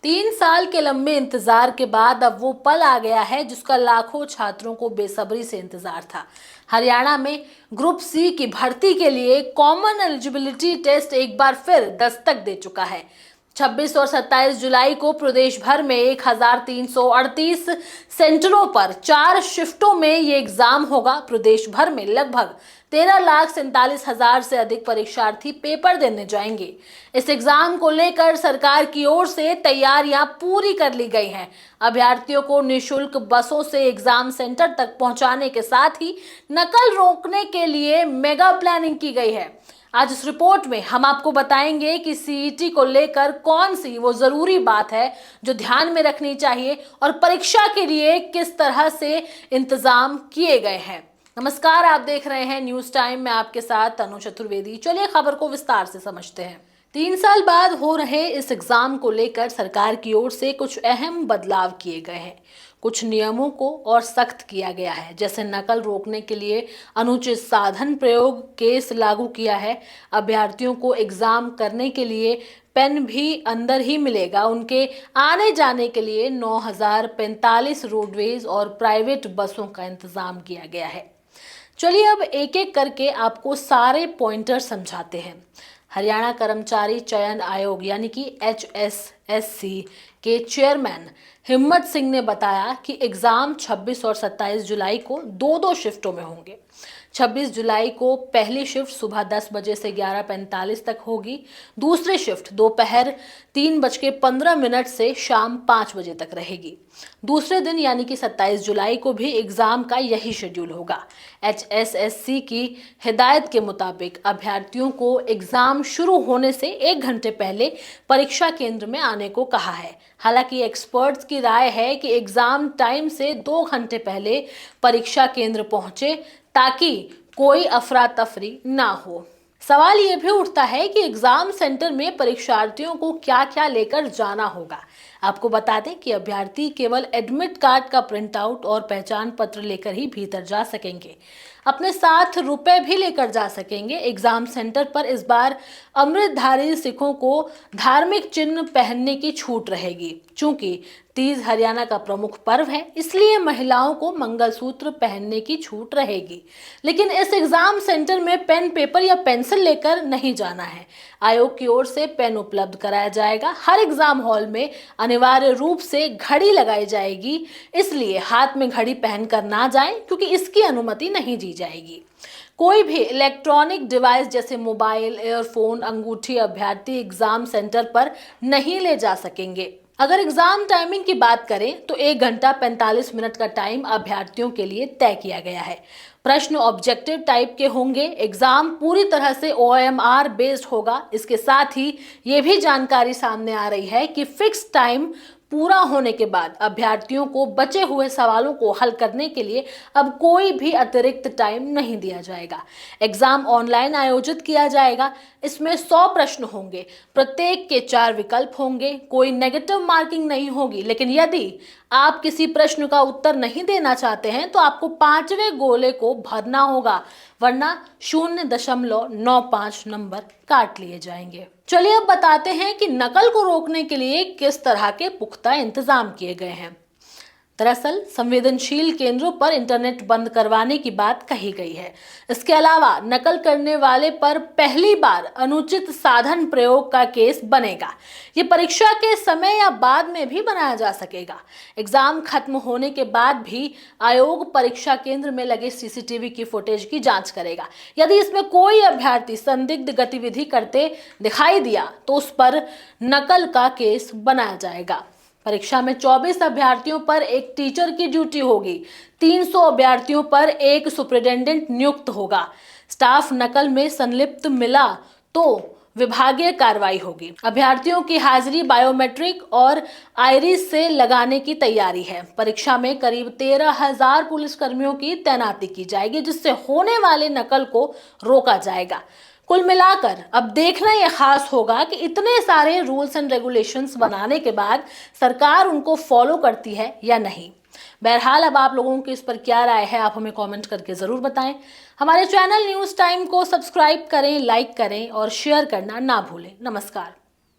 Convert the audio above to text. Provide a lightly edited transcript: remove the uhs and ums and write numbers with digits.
3 साल के लंबे इंतजार के बाद अब वो पल आ गया है जिसका लाखों छात्रों को बेसब्री से इंतजार था। हरियाणा में ग्रुप सी की भर्ती के लिए कॉमन एलिजिबिलिटी टेस्ट एक बार फिर दस्तक दे चुका है। 26 और 27 जुलाई को प्रदेश भर में 1338 सेंटरों पर 4 शिफ्टों में ये एग्जाम होगा। प्रदेश भर में लगभग 13,47,000 से अधिक परीक्षार्थी पेपर देने जाएंगे। इस एग्जाम को लेकर सरकार की ओर से तैयारियां पूरी कर ली गई हैं। अभ्यर्थियों को निःशुल्क बसों से एग्जाम सेंटर तक पहुंचाने के साथ ही नकल रोकने के लिए मेगा प्लानिंग की गई है। आज इस रिपोर्ट में हम आपको बताएंगे कि सीईटी को लेकर कौन सी वो जरूरी बात है जो ध्यान में रखनी चाहिए और परीक्षा के लिए किस तरह से इंतजाम किए गए हैं। नमस्कार, आप देख रहे हैं न्यूज टाइम में आपके साथ तनु चतुर्वेदी। चलिए खबर को विस्तार से समझते हैं। 3 साल बाद हो रहे इस एग्जाम को लेकर सरकार की ओर से कुछ अहम बदलाव किए गए हैं। कुछ नियमों को और सख्त किया गया है, जैसे नकल रोकने के लिए अनुचित साधन प्रयोग केस लागू किया है। अभ्यर्थियों को एग्जाम करने के लिए पेन भी अंदर ही मिलेगा। उनके आने जाने के लिए 9,045 रोडवेज और प्राइवेट बसों का इंतजाम किया गया है। चलिए अब एक एक करके आपको सारे पॉइंटर समझाते हैं। हरियाणा कर्मचारी चयन आयोग यानी कि HSSC के चेयरमैन हिम्मत सिंह ने बताया कि एग्जाम 26 और 27 जुलाई को दो शिफ्टों में होंगे। 26 जुलाई को पहली शिफ्ट सुबह 10 बजे से 11:45 तक होगी। दूसरी शिफ्ट दोपहर 3:15 से शाम 5 बजे तक रहेगी। दूसरे दिन यानी कि 27 जुलाई को भी एग्जाम का यही शेड्यूल होगा। HSSC की हिदायत के मुताबिक अभ्यर्थियों को एग्जाम शुरू होने से 1 घंटे पहले परीक्षा केंद्र में आने को कहा है। हालांकि एक्सपर्ट्स की राय है कि एग्जाम टाइम से 2 घंटे पहले परीक्षा केंद्र पहुंचे ताकि कोई अफरा तफरी ना हो। सवाल यह भी उठता है कि एग्जाम सेंटर में परीक्षार्थियों को क्या क्या लेकर जाना होगा। आपको बता दें कि अभ्यर्थी केवल एडमिट कार्ड का प्रिंट आउट और पहचान पत्र लेकर ही भीतर जा सकेंगे। अपने साथ रुपए भी लेकर जा सकेंगे। एग्जाम सेंटर पर इस बार अमृतधारी सिखों को धार्मिक चिन्ह पहनने की छूट रहेगी। चूंकि तीज हरियाणा का प्रमुख पर्व है, इसलिए महिलाओं को मंगलसूत्र पहनने की छूट रहेगी। लेकिन इस एग्जाम सेंटर में पेन, पेपर या पेंसिल लेकर नहीं जाना है। आयोग की ओर से पेन उपलब्ध कराया जाएगा। हर एग्जाम हॉल में अनिवार्य रूप से घड़ी लगाई जाएगी, इसलिए हाथ में घड़ी पहनकर ना जाएं, क्योंकि इसकी अनुमति नहीं दी जाएगी। कोई भी इलेक्ट्रॉनिक डिवाइस जैसे मोबाइल, एयरफोन, अंगूठी अभ्यर्थी एग्जाम सेंटर पर नहीं ले जा सकेंगे। अगर एग्जाम टाइमिंग की बात करें तो 1 घंटा 45 मिनट का टाइम अभ्यर्थियों के लिए तय किया गया है। प्रश्न ऑब्जेक्टिव टाइप के होंगे। एग्जाम पूरी तरह से OMR बेस्ड होगा। इसके साथ ही ये भी जानकारी सामने आ रही है कि फिक्स टाइम पूरा होने के बाद अभ्यर्थियों को बचे हुए सवालों को हल करने के लिए अब कोई भी अतिरिक्त टाइम नहीं दिया जाएगा। एग्जाम ऑनलाइन आयोजित किया जाएगा। इसमें 100 प्रश्न होंगे, प्रत्येक के 4 विकल्प होंगे। कोई नेगेटिव मार्किंग नहीं होगी, लेकिन यदि आप किसी प्रश्न का उत्तर नहीं देना चाहते हैं तो आपको 5वें गोले को भरना होगा, वरना 0.95 नंबर काट लिए जाएंगे। चलिए अब बताते हैं कि नकल को रोकने के लिए किस तरह के पुख्ता इंतजाम किए गए हैं। दरअसल संवेदनशील केंद्रों पर इंटरनेट बंद करवाने की बात कही गई है। इसके अलावा नकल करने वाले पर पहली बार अनुचित साधन प्रयोग का केस बनेगा। ये परीक्षा के समय या बाद में भी बनाया जा सकेगा। एग्जाम खत्म होने के बाद भी आयोग परीक्षा केंद्र में लगे CCTV की फुटेज की जांच करेगा। यदि इसमें कोई अभ्यर्थी संदिग्ध गतिविधि करते दिखाई दिया तो उस पर नकल का केस बनाया जाएगा। परीक्षा में 24 अभ्यर्थियों पर एक टीचर की ड्यूटी होगी। 300 अभ्यर्थियों पर एक सुपरिटेंडेंट नियुक्त होगा। स्टाफ नकल में संलिप्त मिला तो विभागीय कार्रवाई होगी। अभ्यर्थियों की हाजिरी बायोमेट्रिक और आइरिस से लगाने की तैयारी है। परीक्षा में करीब 13,000 पुलिसकर्मियों की तैनाती की जाएगी, जिससे होने वाले नकल को रोका जाएगा। कुल मिलाकर अब देखना यह खास होगा कि इतने सारे रूल्स एंड रेगुलेशंस बनाने के बाद सरकार उनको फॉलो करती है या नहीं। बहरहाल अब आप लोगों की इस पर क्या राय है, आप हमें कमेंट करके जरूर बताएं। हमारे चैनल न्यूज टाइम को सब्सक्राइब करें, लाइक करें और शेयर करना ना भूलें। नमस्कार।